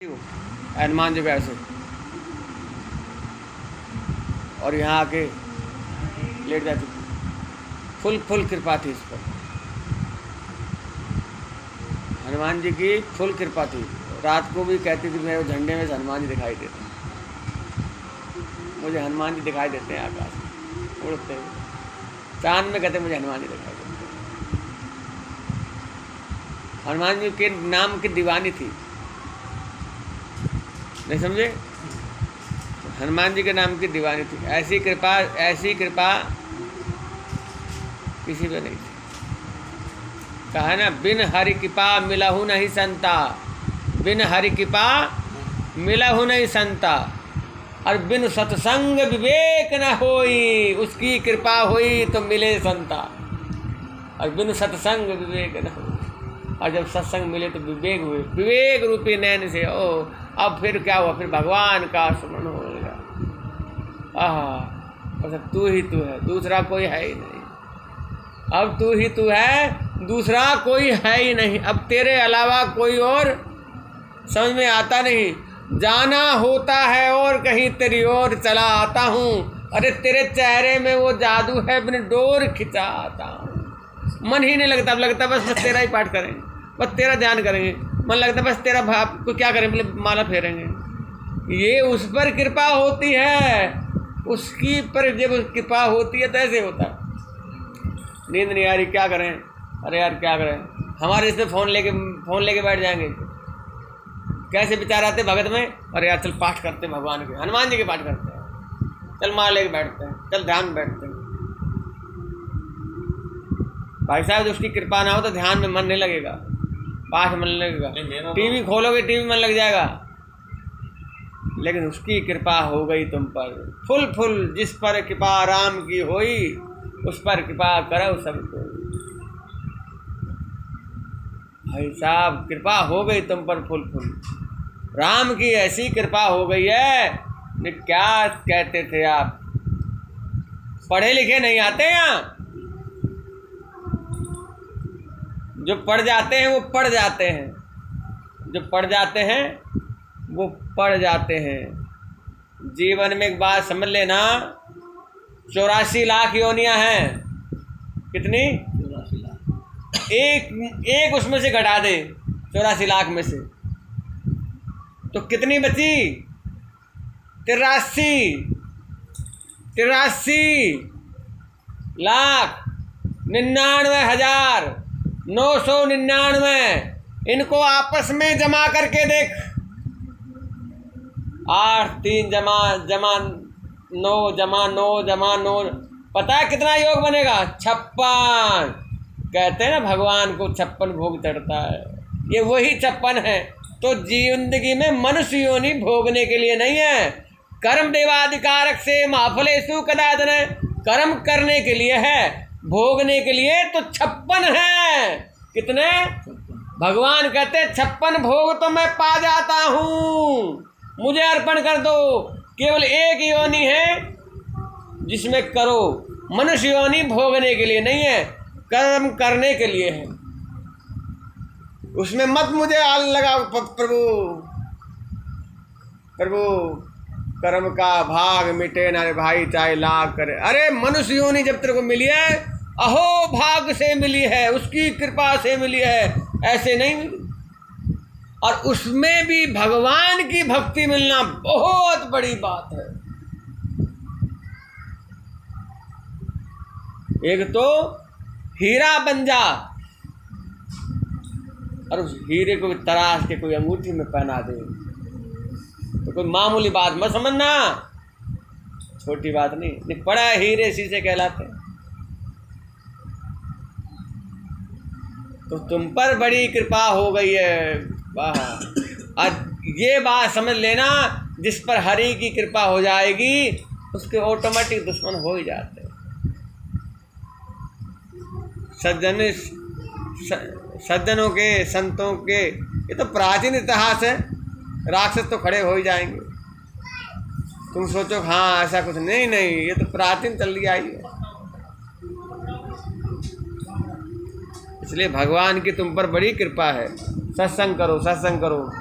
हनुमान जी ऐसे और यहाँ आके लेट जाती थी। फुल कृपा थी इस पर, हनुमान जी की फुल कृपा थी। रात को भी कहती थी मेरे झंडे में से हनुमान जी दिखाई देते हैं, मुझे हनुमान जी दिखाई देते हैं आकाश में उड़ते हुए। चांद में कहते मुझे हनुमान जी दिखाई देते हैं। हनुमान जी के नाम की दीवानी थी, नहीं समझे? हनुमान जी के नाम की दीवानी थी। ऐसी कृपा किसी पे नहीं थी। कहा ना, बिन हरि कृपा मिलहु नहीं संता, बिन हरि कृपा मिलहु नहीं संता, और बिन सत्संग विवेक न होई, उसकी कृपा हुई तो मिले संता। और बिन सत्संग विवेक न होई, और जब सत्संग मिले तो विवेक हुए, विवेक रूपी नैन से। ओ अब फिर क्या हुआ? फिर भगवान का स्मरण हो गया। बस तू ही तू है, दूसरा कोई है ही नहीं। अब तू ही तू है, दूसरा कोई है ही नहीं। अब तेरे अलावा कोई और समझ में आता नहीं। जाना होता है और कहीं तेरी ओर चला आता हूँ। अरे तेरे चेहरे में वो जादू है, बिन डोर खिंचा आता हूँ। मन ही नहीं लगता, अब लगता बस तेरा ही पाठ करेंगे, बस तेरा ध्यान करेंगे। मन लगता बस तेरा भाव को क्या करें, मतलब माला फेरेंगे। ये उस पर कृपा होती है, उसकी पर जब कृपा होती है तो ऐसे होता है। नींद नहीं आ रही, क्या करें? अरे यार क्या करें, हमारे इसमें फ़ोन लेके बैठ जाएंगे। कैसे विचार आते भगत में? अरे यार चल पाठ करते हैं भगवान के, हनुमान जी के पाठ करते हैं, चल माला लेके बैठते हैं, चल ध्यान में बैठते हैं। भाई साहब उसकी कृपा ना हो तो ध्यान में मन नहीं लगेगा, पाठ मन लगेगा। टीवी खोलोगे, टीवी मन लग जाएगा। लेकिन उसकी कृपा हो गई तुम पर, फुल जिस पर कृपा राम की होई, उस पर कृपा करो सबको। भाई साहब कृपा हो गई तुम पर फुल राम की ऐसी कृपा हो गई है। क्या कहते थे आप, पढ़े लिखे नहीं आते यहाँ, जो पढ़ जाते हैं वो पढ़ जाते हैं, जो पढ़ जाते हैं वो पढ़ जाते हैं। जीवन में एक बात समझ लेना, 84 लाख योनियां हैं। कितनी? 84 लाख। एक उसमें से घटा दे 84 लाख में से तो कितनी बची? 83,99,999। इनको आपस में जमा करके देख। 8 3 जमा 9 जमा 9 पता है कितना योग बनेगा? 56। कहते हैं ना भगवान को 56 भोग चढ़ता है, ये वही 56 है। तो जिंदगी में मनुष्य योनि भोगने के लिए नहीं है, कर्म देवाधिकारक से महाफलेषु कदाचन, कर्म करने के लिए है, भोगने के लिए तो 56 है। कितने? भगवान कहते हैं 56 भोग तो मैं पा जाता हूँ, मुझे अर्पण कर दो। केवल एक योनि है जिसमें करो, मनुष्य योनि भोगने के लिए नहीं है, कर्म करने के लिए है। उसमें मत मुझे आल लगाओ प्रभु कर्म का भाग मिटे ना रे भाई, चाहे लाख करे। अरे मनुष्य योनि जब तेरे को मिली है, अहो भाग से मिली है, उसकी कृपा से मिली है, ऐसे नहीं मिली। और उसमें भी भगवान की भक्ति मिलना बहुत बड़ी बात है। एक तो हीरा बन जा और उस हीरे को तराश के कोई अंगूठी में पहना दे तो कोई मामूली बात मत समझना, छोटी बात नहीं। बड़ा हीरे शीशे कहलाते हैं। तो तुम पर बड़ी कृपा हो गई है। वाह! आज ये बात समझ लेना, जिस पर हरि की कृपा हो जाएगी उसके ऑटोमेटिक दुश्मन हो ही जाते हैं। सज्जनों के, संतों के, ये तो प्राचीन इतिहास है। राक्षस तो खड़े हो ही जाएंगे। तुम सोचो हाँ ऐसा कुछ नहीं, ये तो प्राचीन चल रही आई है। इसलिए भगवान की तुम पर बड़ी कृपा है। सत्संग करो, सत्संग करो।